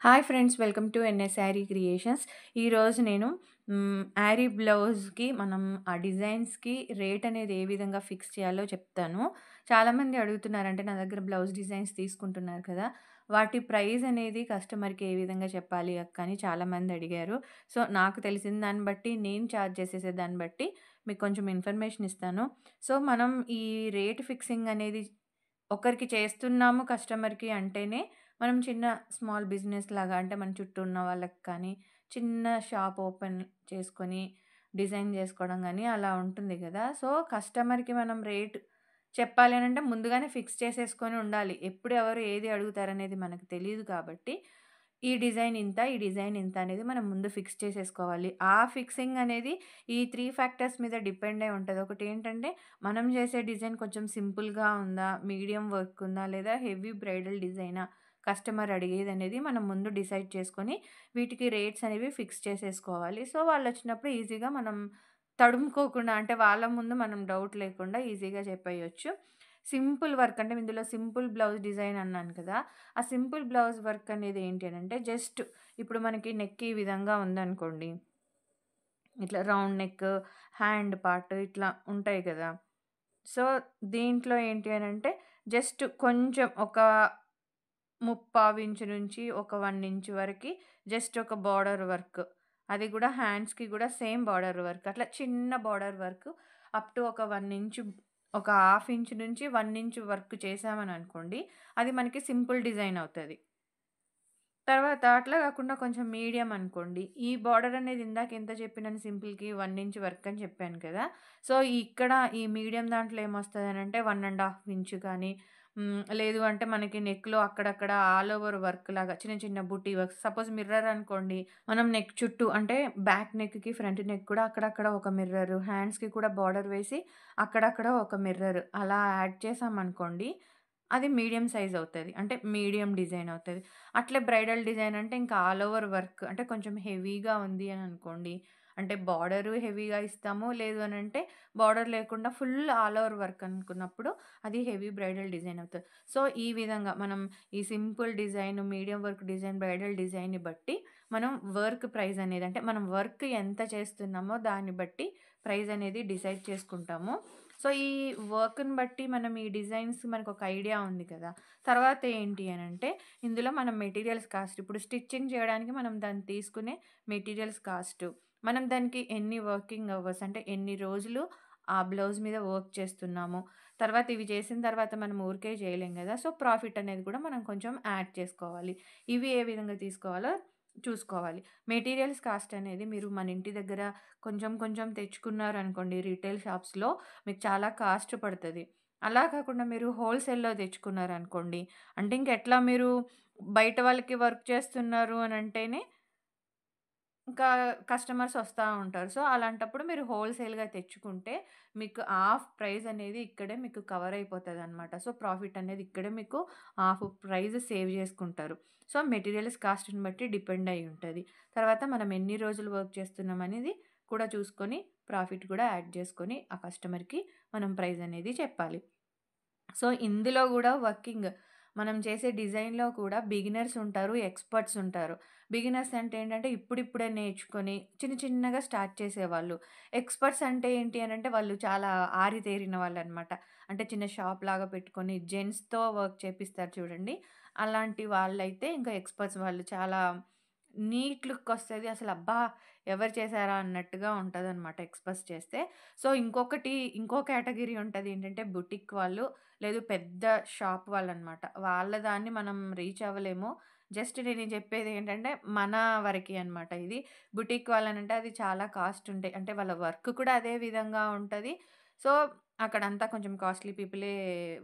Hi friends, welcome to NS Saree creations. ఈరోజు నేను యారీ బ్లౌజ్‌కి మనం ఆ డిజైన్స్‌కి రేట్ అనేది ఏ విధంగా ఫిక్స్ చేయాలో చెప్తాను. చాలామంది అడుగుతున్నారు, అంటే నా దగ్గర బ్లౌజ్ డిజైన్స్ తీసుకుంటున్నారు కదా! వాటి ప్రైస్ అనేది కస్టమర్‌కి ఏ విధంగా చెప్పాలి అక్క అని చాలామంది అడిగారు. సో, నాకు తెలిసిన దాన్ని బట్టి, నేను చార్జ్ చేసేసే దాన్ని బట్టి మీకు కొంచెం ఇన్ఫర్మేషన్ ఇస్తాను. సో, మనం ఈ రేట్ ఫిక్సింగ్ అనేది ఒకరికి చేస్తున్నాము కస్టమర్‌కి అంటేనే, మనం చిన్న స్మాల్ బిజినెస్ లాగా, అంటే మన చుట్టూ ఉన్న వాళ్ళకి కానీ, చిన్న షాప్ ఓపెన్ చేసుకొని డిజైన్ జేసుకోవడం గానీ అలా ఉంటుంది గదా! సో, కస్టమర్‌కి మనం రేట్ చెప్పాలి అనంటే ముందుగానే ఫిక్స్ చేసేసుకొని ఉండాలి. ఎప్పుడు ఎవరు ఏది అడుగుతారనేది మనకు తెలీదు కాబట్టి, ఈ డిజైన్ ఇంత, ఈ డిజైన్ ఇంత అనేది మనం ముందు ఫిక్స్ చేసేసుకోవాలి. ఆ ఫిక్సింగ్ అనేది ఈ 3 ఫ్యాక్టర్స్ మీద డిపెండ్ అయి ఉంటది. ఒకటేంటంటే, మనం జేసే డిజైన్ కొంచెం సింపుల్‌గా ఉందా? మీడియం వర్క్ ఉందా? లేదా హెవీ బ్రైడల్ డిజైనా? కస్టమర్ అడిగేదనేది మనం ముందు డిసైడ్ చేసుకొని, వీటికి రేట్స్ అనేవి ఫిక్స్ చేసేసుకోవాలి. సో, వాళ్ళొచ్చినప్పుడు ఈజీగా మనం తడుముకోకుండా, అంటే వాళ్ళ ముందు మనం డౌట్ లేకుండా ఈజీగా చెప్పేయొచ్చు. సింపుల్ వర్క్, అంటే ఇందులో సింపుల్ బ్లౌజ్ డిజైన్ అన్నాను కదా! ఆ సింపుల్ బ్లౌజ్ వర్క్ అనేది ఏంటి అనంటే, జస్ట్ ఇప్పుడు మనకి నెక్ ఈ విధంగా ఉందనుకోండి. ఇట్లా రౌండ్ నెక్, హ్యాండ్ పార్ట్ ఇట్లా ఉంటాయి గదా! సో, దీంట్లో ఏంటి అనంటే, జస్ట్ కొంచెం ఒక ముప్పావు ఇంచు నుంచి ఒక 1 ఇంచ్ వరకి జస్ట్ ఒక బోర్డర్ వర్క్. అది గూడా హ్యాండ్స్‌కి గూడా సేమ్ బోర్డర్ వర్క్. అట్లా చిన్న బోర్డర్ వర్క్ అప్ టు ఒక 1 ఇంచ్, ఒక హాఫ్ ఇంచ్ నుంచి 1 ఇంచ్ వర్క్ చేశామననుకోండి, అది మనకి సింపుల్ డిజైన్ అవుతది. తర్వాత అట్లా గాకుండా కొంచెం మీడియం అనుకోండి. ఈ బోర్డర్ అనేది ఇందాక ఎంత చెప్పినాను సింపుల్‌కి 1 ఇంచ్ వర్క్ అని చెప్పాను కదా! సో, ఇక్కడ ఈ మీడియం దాంట్లో ఏమొస్తదనంటే 1 ½ ఇంచ్ కానీ, లేదు అంటే మనకి నెక్‌లో అక్కడక్కడ ఆల్ ఓవర్ వర్క్ లాగా చిన్న చిన్న బుటీ వర్క్స్. సపోజ్ మిర్రర్ అనుకోండి. మనం నెక్ చుట్టూ, అంటే బ్యాక్ నెక్‌కి, ఫ్రంట్ నెక్ కూడా అక్కడక్కడ ఒక మిర్రర్, హ్యాండ్స్‌కి కూడా బోర్డర్ వేసి అక్కడక్కడ ఒక మిర్రర్ అలా యాడ్ చేశామనుకోండి, అది మీడియం సైజ్ అవుతది. అంటే మీడియం డిజైన్ అవుతది. అట్లే బ్రైడల్ డిజైన్ అంటే ఇంకా ఆల్ ఓవర్ వర్క్, అంటే కొంచెం హెవీగా ఉంది అని అనుకోండి. అంటే బార్డరు హెవీగా ఇస్తాము. లేదు అనంటే బార్డర్ లేకుండా ఫుల్ ఆల్ ఓవర్ వర్క్ అనుకున్నప్పుడు అది హెవీ బ్రైడల్ డిజైన్ అవుతది. సో, ఈ విధంగా మనం ఈ simple design, medium work design, bridal డిజైన్‌ని బట్టి మనం వర్క్ ప్రైస్ అనేది, అంటే మనం వర్క్ ఎంత చేస్తున్నామో దాన్ని బట్టి ప్రైస్ అనేది డిసైడ్ చేసుకుంటాము. సో, ఈ వర్క్‌ని బట్టి మనం ఈ డిజైన్స్ మనకొక ఐడియా ఉంది కదా! తర్వాత ఏంటి అనంటే, ఇందులో మనం మెటీరియల్స్ కాస్ట్, ఇప్పుడు స్టిచ్చింగ్ చేయడానికి మనం దాన్ని తీసుకునే మెటీరియల్స్ కాస్టు, మనం దానికి ఎన్ని వర్కింగ్ అవర్స్, అంటే ఎన్ని రోజులు ఆ బ్లౌజ్ మీద వర్క్ చేస్తున్నాము. తర్వాత ఇవి చేసిన తర్వాత మనం ఊరికే చేయలేం గదా! సో, ప్రాఫిట్ అనేది కూడా మనం కొంచెం యాడ్ చేసుకోవాలి. ఇవి ఏ విధంగా తీసుకోవాలో చూసుకోవాలి. మెటీరియల్స్ కాస్ట్ అనేది మీరు మన ఇంటి దగ్గర కొంచెం కొంచెం తెచ్చుకున్నారనుకోండి రిటైల్ షాప్స్‌లో, మీకు చాలా కాస్ట్ పడతది. అలా కాకుండా మీరు హోల్‌సేల్‌లో తెచ్చుకున్నారనుకోండి, అంటే ఇంకెట్లా మీరు బయట వాళ్ళకి వర్క్ చేస్తున్నారు అనంటేనే ఇంకా కస్టమర్స్ వస్తా ఉంటారు. సో, అలాంటప్పుడు మీరు హోల్‌సేల్‌గా తెచ్చుకుంటే మీకు హాఫ్ ప్రైస్ అనేది ఇక్కడే మీకు కవర్ అయిపోతదనమాట. సో, ప్రాఫిట్ అనేది ఇక్కడే మీకు హాఫ్ ప్రైస్ సేవ్ చేసుకుంటారు. సో, మెటీరియల్స్ కాస్ట్‌ని బట్టి డిపెండ్ అయ్యి ఉంటది. తర్వాత మనం ఎన్ని రోజులు వర్క్ చేస్తున్నాం అనేది కూడా చూసుకొని, ప్రాఫిట్ కూడా యాడ్ చేసుకొని, ఆ కస్టమర్‌కి మనం ప్రైస్ అనేది చెప్పాలి. సో, ఇందులో గూడా వర్కింగ్ మనం చేసే డిజైన్‌లో కూడా బిగినర్స్ ఉంటారు, ఎక్స్‌పర్ట్స్ ఉంటారు. బిగినర్స్ అంటే ఏంటంటే ఇప్పుడిప్పుడే నేర్చుకొని చిన్న చిన్నగా స్టార్ట్ చేసేవాళ్ళు. ఎక్స్‌పర్ట్స్ అంటే ఏంటి అనంటే వాళ్ళు చాలా ఆరితేరిన వాళ్ళనమాట. అంటే చిన్న షాప్ లాగా పెట్టుకొని జెంట్స్‌తో వర్క్ చేపిస్తారు చూడండి. అలాంటి వాళ్ళైతే ఇంకా ఎక్స్‌పర్ట్స్, వాళ్ళు చాలా నీట్ లుక్ ఒస్తది. అసలు అబ్బా! ఎవరు చేశారా అన్నట్టుగా ఉంటదనమాట ఎక్స్‌పర్ట్స్ చేస్తే. సో, ఇంకో కేటగరీ ఉంటది ఏంటంటే బుటిక్ వాళ్ళు, లేదు పెద్ద షాప్ వాళ్ళనమాట. వాళ్ళ దాన్ని మనం రీచ్ అవ్వలేము. జస్ట్ నేను చెప్పేదేంటంటే మన వరకి అనమాట ఇది. బుటిక్ వాళ్ళనంటే అది చాలా కాస్ట్ ఉంటాయి. అంటే వాళ్ళ వర్క్ కూడా అదే విధంగా ఉంటది. సో, అక్కడంతా కొంచెం కాస్ట్‌లీ పీపులే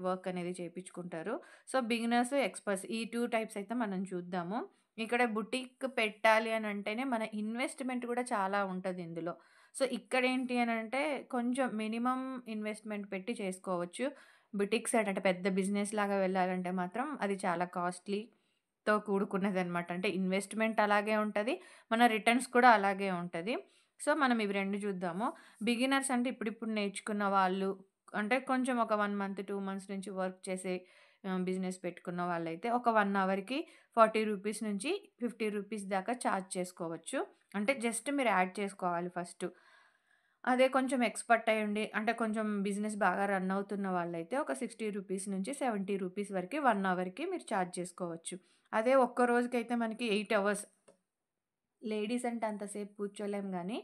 వర్క్ అనేది చేపిచ్చుకుంటారు. సో, బిగినర్స్, ఎక్స్‌పర్ట్స్ ఈ 2 టైప్స్ అయితే మనం చూద్దాము. ఇక్కడ బుటిక్ పెట్టాలి అనంటేనే మన ఇన్వెస్ట్‌మెంట్ కూడా చాలా ఉంటది ఇందులో. సో, ఇక్కడేంటి అనంటే కొంచెం మినిమమ్ ఇన్వెస్ట్‌మెంట్ పెట్టి చేసుకోవచ్చు. బుటిక్ సైడ్, అంటే పెద్ద బిజినెస్ లాగా వెళ్ళాలంటే మాత్రం అది చాలా కాస్ట్‌లీతో కూడుకున్నదనమాట. అంటే ఇన్వెస్ట్‌మెంట్ అలాగే ఉంటది. మన రిటర్న్స్ కూడా అలాగే ఉంటది. సో, మనం ఇవి 2 చూద్దాము. బిగినర్స్ అంటే ఇప్పుడిప్పుడు నేర్చుకున్న వాళ్ళు, అంటే కొంచెం ఒక 1 మంత్, 2 మంత్స్ నుంచి వర్క్ చేసే బిజినెస్ పెట్టుకున్న వాళ్ళైతే ఒక 1 అవర్‌కి రూ. 40 నుంచి రూ. 50 దాకా చార్జ్ చేసుకోవచ్చు. అంటే జస్ట్ మీరు యాడ్ చేసుకోవాలి ఫస్టు. అదే కొంచెం ఎక్స్‌పర్ట్ అయ్యుండి అంటే కొంచెం బిజినెస్ బాగా రన్ అవుతున్న వాళ్ళైతే ఒక రూ. 60 నుంచి రూ. 70 వరకి 1 అవర్‌కి మీరు చార్జ్ చేసుకోవచ్చు. అదే ఒక్క రోజుకైతే మనకి 8 అవర్స్ లేడీస్ అంటే అంతసేపు కూర్చోలేం గానీ,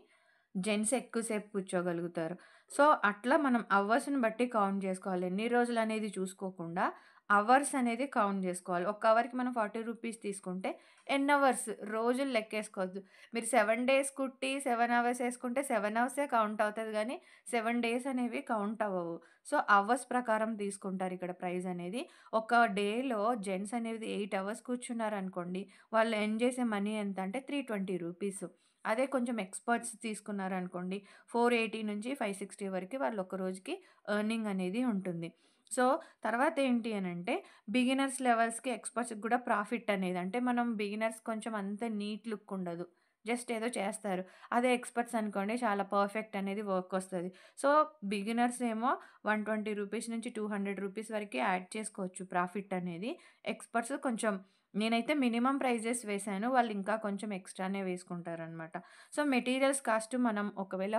జెంట్స్ ఎక్కువ సేపు కూర్చోగలుగుతారు. సో, అట్లా మనం అవర్స్‌ని బట్టి కౌంట్ జేసుకోవాలి. ఎన్ని రోజులనేది చూసుకోకుండా, అవర్స్ అనేది కౌంట్ జేసుకోవాలి. ఒక్క అవర్‌కి మనం రూ. 40 తీసుకుంటే, ఎన్ని అవర్స్ రోజులు లెక్కేసుకోవద్దు. మీరు 7 డేస్ కుట్టి 7 అవర్స్ ఏసుకుంటే 7 అవర్సే కౌంట్ అవుతది గానీ, 7 డేస్ అనేవి కౌంట్ అవ్వవు. సో, అవర్స్ ప్రకారం తీసుకుంటారు ఇక్కడ ప్రైజ్ అనేది. ఒక డేలో జెంట్స్ అనేది 8 అవర్స్ కూర్చున్నారనుకోండి, వాళ్ళు ఎర్న్ చేసే మనీ ఎంత అంటే రూ. 320. అదే కొంచెం ఎక్స్‌పర్ట్స్ తీసుకున్నారనుకోండి 480 నుంచి 560 వరకు వాళ్ళు ఒక రోజుకి ఎర్నింగ్ అనేది ఉంటుంది. సో, తర్వాత ఏంటి అనంటే బిగినర్స్ లెవెల్స్‌కి, ఎక్స్‌పర్ట్స్‌కి కూడా ప్రాఫిట్ అనేది అంటే మనం బిగినర్స్ కొంచెం అంత నీట్ లుక్ ఉండదు. జస్ట్ ఏదో చేస్తారు. అదే ఎక్స్‌పర్ట్స్ అనుకోండి చాలా పర్ఫెక్ట్ అనేది వర్క్ వస్తది. సో, బిగినర్స్ ఏమో రూ. 120 నుంచి రూ. 200 వరకి యాడ్ చేసుకోవచ్చు ప్రాఫిట్ అనేది. ఎక్స్‌పర్ట్స్ కొంచెం నేనైతే మినిమమ్ ప్రైజెస్ వేశాను. వాళ్ళు ఇంకా కొంచెం ఎక్స్‌ట్రానే వేసుకుంటారనమాట. సో, మెటీరియల్స్ కాస్ట్ మనం ఒకవేళ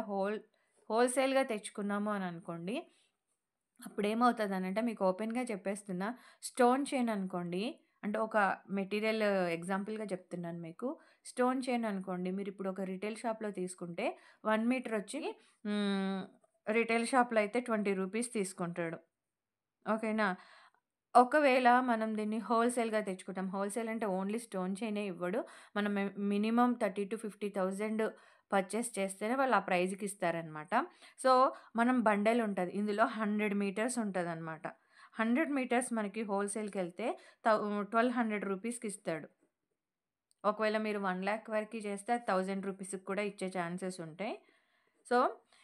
హోల్‌సేల్‌గా తెచ్చుకున్నాము అని అనుకోండి. అప్పుడేమవుతదనంటే మీకు ఓపెన్‌గా చెప్పేస్తున్నా. స్టోన్ చైన్ అనుకోండి. అంటే ఒక మెటీరియల్ ఎగ్జాంపుల్‌గా చెప్తున్నాను మీకు. స్టోన్ చైన్ అనుకోండి. మీరిప్పుడు ఒక రిటైల్ షాప్‌లో తీసుకుంటే 1 మీటర్ వచ్చి హ్మ్. రిటైల్ షాప్‌లో అయితే రూ. 20 తీసుకుంటాడు. ఓకేనా? ఒకవేళ మనం దీన్ని హోల్‌సేల్‌గా తెచ్చుకుంటాం. హోల్‌సేల్ అంటే ఓన్లీ స్టోన్ చైనే ఇవ్వడు. మనం మినిమమ్ 30,000-50,000 పర్చేస్ చేస్తేనే వాళ్ళు ఆ ప్రైజ్‌కి ఇస్తారనమాట. సో, మనం బండెల్ ఉంటది. ఇందులో 100 మీటర్స్ ఉంటదనమాట. 100 మీటర్స్ మనకి హోల్‌సేల్‌కెళ్తే 1,200 రూపీస్‌కి ఇస్తాడు. ఒకవేళ మీరు 1,00,000 వరకి చేస్తే అది 1000 రూపీస్‌కి కూడా ఇచ్చే ఛాన్సెస్ ఉంటాయి. సో,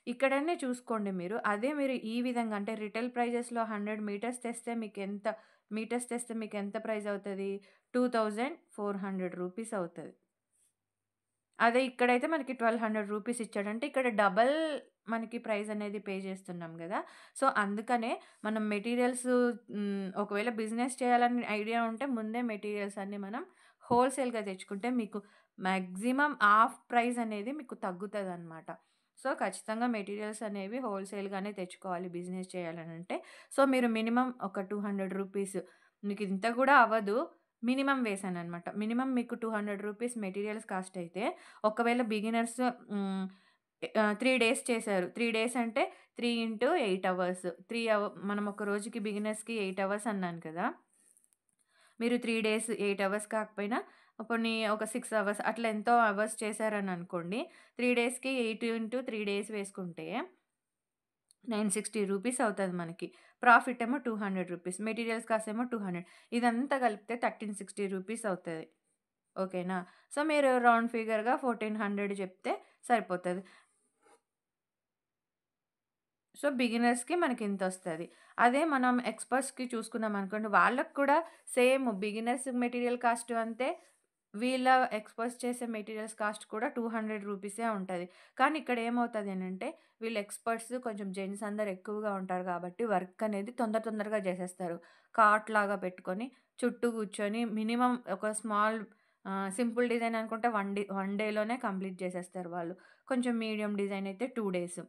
ఇక్కడనే చూసుకోండి మీరు. అదే మీరు ఈ విధంగా అంటే రిటైల్ ప్రైజెస్‌లో 100 మీటర్స్ తెస్తే మీకెంత ప్రైస్ అవుతది? 2,400 రూపీస్ అవుతది. అదే ఇక్కడైతే మనకి 1,200 రూపీస్ ఇచ్చాడు. అంటే ఇక్కడ డబల్ మనకి ప్రైస్ అనేది పే చేస్తున్నాం గదా! సో, అందుకనే మనం మెటీరియల్స్ ఒకవేళ బిజినెస్ చేయాలని ఐడియా ఉంటే ముందే మెటీరియల్స్ అన్నీ మనం హోల్‌సేల్‌గా తెచ్చుకుంటే మీకు మాక్సిమం హాఫ్ ప్రైస్ అనేది మీకు తగ్గుతదనమాట. సో, ఖచ్చితంగా మెటీరియల్స్ అనేవి హోల్‌సేల్‌గానే తెచ్చుకోవాలి బిజినెస్ చేయాలనంటే. సో, మీరు మినిమమ్ ఒక 200 రూపీస్ మీకు ఇంత గూడా అవ్వదు. మినిమమ్ వేశాననమాట. మినిమమ్ మీకు 200 రూపీస్ మెటీరియల్స్ కాస్ట్ అయితే ఒకవేళ బిగినర్స్ 3 డేస్ చేశారు. 3 డేస్ అంటే 3 ఇంటూ 8 అవర్స్. మనం ఒక రోజుకి బిగినర్స్‌కి 8 అవర్స్ అన్నాను కదా! మీరు 3 డేస్ 8 అవర్స్ కాకపోయినా పోనీ ఒక 6 అవర్స్ అట్లా ఎంతో అవర్స్ చేశారని అనుకోండి. 3 డేస్‌కి 8 ఇంటూ 3 డేస్ వేసుకుంటే 960 రూపీస్ అవుతది మనకి. ప్రాఫిట్ ఏమో 200 రూపీస్. మెటీరియల్స్ కాస్ట్ ఏమో 200. ఇదంతా కలిపితే 1360 రూపీస్ అవుతది. ఓకేనా? సో, మీరు రౌండ్ ఫిగర్‌గా 1400 చెప్తే సరిపోతది. సో, బిగినర్స్‌కి మనకింతొస్తది. అదే మనం ఎక్స్‌పర్ట్స్‌కి చూసుకున్నామనుకోండి, వాళ్ళకి కూడా సేమ్ బిగినర్స్ మెటీరియల్ కాస్ట్ అంతే. వీళ్ళ ఎక్స్‌పర్ట్స్ చేసే మెటీరియల్స్ కాస్ట్ కూడా 200 రూపీసే ఉంటది. కానీ ఇక్కడ ఏమవుతది అనంటే, వీళ్ళు ఎక్స్‌పర్ట్స్ కొంచెం జెంట్స్ అందరూ ఎక్కువగా ఉంటారు కాబట్టి, వర్క్ అనేది తొందరగా చేసేస్తారు. కార్ట్ లాగా పెట్టుకొని, చుట్టూ కూర్చొని మినిమమ్ ఒక సింపుల్ డిజైన్ అనుకుంటే వన్ డేలోనే కంప్లీట్ చేసేస్తారు వాళ్ళు. కొంచెం మీడియం డిజైన్ అయితే 2 డేస్.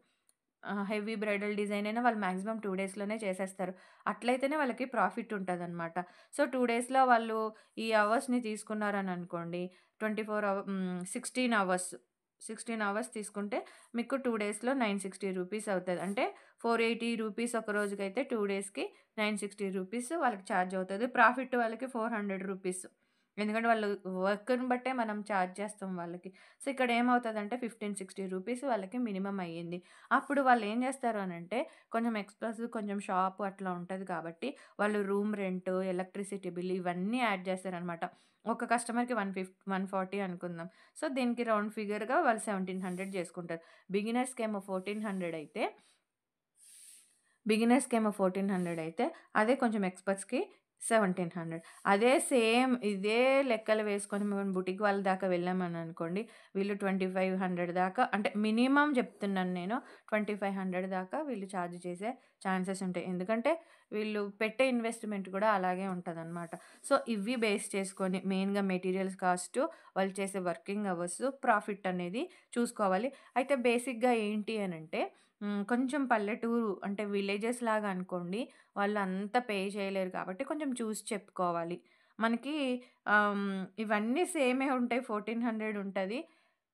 హెవీ బ్రైడల్ డిజైన్ అయినా వాళ్ళు మాక్సిమం 2 డేస్‌లోనే చేసేస్తారు. అట్లయితేనే వాళ్ళకి ప్రాఫిట్ ఉంటదనమాట. సో, 2 డేస్‌లో వాళ్ళు ఈ అవర్స్‌ని తీసుకున్నారననుకోండి 16 అవర్స్. 16 అవర్స్ తీసుకుంటే మీకు 2 డేస్‌లో 960 రూపీస్ అవుతది. అంటే 480 రూపీస్ ఒక రోజుకైతే 2 డేస్‌కి 960 రూపీస్ వాళ్ళకి ఛార్జ్ అవుతది. ప్రాఫిట్ వాళ్ళకి 400 రూపీస్. ఎందుకంటే వాళ్ళు వర్క్‌ని బట్టే మనం ఛార్జ్ చేస్తాం వాళ్ళకి. సో, ఇక్కడ ఏమవుతదంటే 1560 రూపీస్ వాళ్ళకి మినిమమ్ అయ్యింది. అప్పుడు వాళ్ళేం జేస్తారు అనంటే, కొంచెం ఎక్స్‌పెన్స్ కొంచెం షాపు అట్లా ఉంటది కాబట్టి, వాళ్ళు రూమ్ రెంటు, ఎలక్ట్రిసిటీ బిల్ ఇవన్నీ యాడ్ జేస్తారనమాట. ఒక కస్టమర్‌కి 140 అనుకుందాం. సో, దీనికి రౌండ్ ఫిగర్‌గా వాళ్ళు 1700 జేసుకుంటారు. బిగినర్స్‌కేమో 1400 అయితే, అదే కొంచెం ఎక్స్‌పర్ట్స్‌కి 1700. అదే సేమ్ ఇదే లెక్కలు వేసుకొని మనం బుటిక్ వాళ్ళ దాకా వెళ్ళామని అనుకోండి, వీళ్ళు 2500 దాకా అంటే మినిమమ్ చెప్తున్నాను నేను. 2500 దాకా వీళ్ళు చార్జ్ చేసే ఛాన్సెస్ ఉంటాయి. ఎందుకంటే వీళ్ళు పెట్టే ఇన్వెస్ట్‌మెంట్ కూడా అలాగే ఉంటదనమాట. సో, ఇవి బేస్ చేసుకొని మెయిన్‌గా మెటీరియల్స్ కాస్టు, వాళ్ళు చేసే వర్కింగ్ అవర్స్, ప్రాఫిట్ అనేది చూసుకోవాలి. అయితే బేసిక్‌గా ఏంటి అనంటే కొంచెం పల్లెటూరు అంటే విలేజెస్ లాగా అనుకోండి. వాళ్ళు అంత పే చేయలేరు కాబట్టి కొంచెం చూసి చెప్పుకోవాలి. మనకి ఇవన్నీ సేమే ఉంటాయి. 1400 ఉంటది.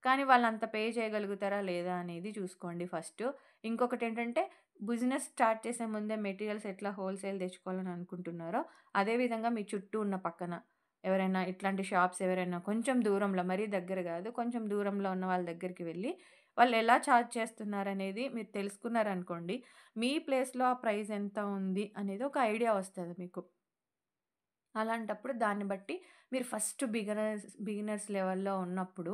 కానీ వాళ్ళంత పే చేయగలుగుతారా లేదా అనేది చూసుకోండి ఫస్టు. ఇంకొకటేంటంటే బిజినెస్ స్టార్ట్ చేసే ముందే మెటీరియల్స్ ఎట్లా హోల్‌సేల్ తెచ్చుకోవాలని అనుకుంటున్నారో, అదే విధంగా మీ చుట్టూ ఉన్న పక్కన ఎవరైనా ఇట్లాంటి షాప్స్ ఎవరైనా కొంచెం దూరంలో మరీ దగ్గర గాదు. కొంచెం దూరంలో ఉన్న వాళ్ళ దగ్గరికి వెళ్లి వాళ్ళు ఎలా చార్జ్ చేస్తున్నారనేది మీరు తెలుసుకున్నారనుకోండి, మీ ప్లేస్‌లో ఆ ప్రైస్ ఎంత ఉంది అనేది ఒక ఐడియా వస్తది మీకు. అలాంటప్పుడు దాన్ని బట్టి మీరు ఫస్ట్ బిగినర్స్ లెవెల్‌లో ఉన్నప్పుడు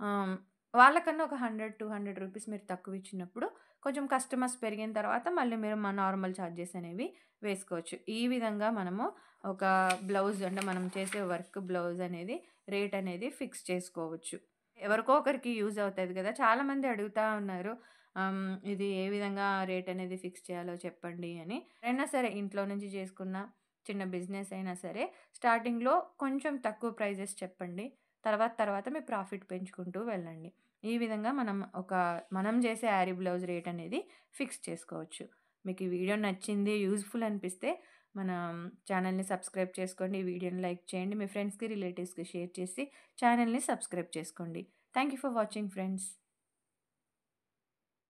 ఆహ్, వాళ్ళకన్నా ఒక 100, 200 రూపీస్ మీరు తక్కువిచ్చినప్పుడు కొంచెం కస్టమర్స్ పెరిగిన తర్వాత మళ్ళీ మీరు నార్మల్ చార్జెస్ అనేవి వేసుకోవచ్చు. ఈ విధంగా మనము ఒక బ్లౌజ్ అంటే మనం చేసే వర్క్ బ్లౌజ్ అనేది రేట్ అనేది ఫిక్స్ చేసుకోవచ్చు. ఎవరికో ఒకరికి యూజ్ అవుతది గదా! చాలామంది అడుగుతా ఉన్నారు. ఇది ఏ విధంగా రేట్ అనేది ఫిక్స్ చేయాలో చెప్పండి అని. ఎవరైనా సరే ఇంట్లో నుంచి చేసుకున్న చిన్న బిజినెస్ అయినా సరే స్టార్టింగ్‌లో కొంచెం తక్కువ ప్రైజెస్ చెప్పండి. తర్వాత తర్వాత మీ ప్రాఫిట్ పెంచుకుంటూ వెళ్ళండి. ఈ విధంగా మనం చేసే యారీ బ్లౌజ్ రేట్ అనేది ఫిక్స్ చేసుకోవచ్చు. మీకు ఈ వీడియో నచ్చింది, యూజ్‌ఫుల్ అనిపిస్తే మన ఛానెల్‌ని సబ్స్క్రైబ్ చేసుకోండి. ఈ వీడియోని లైక్ చేయండి. మీ ఫ్రెండ్స్‌కి, రిలేటివ్స్‌కి షేర్ చేసి ఛానెల్‌ని సబ్స్క్రైబ్ చేసుకోండి. Thank you for watching friends.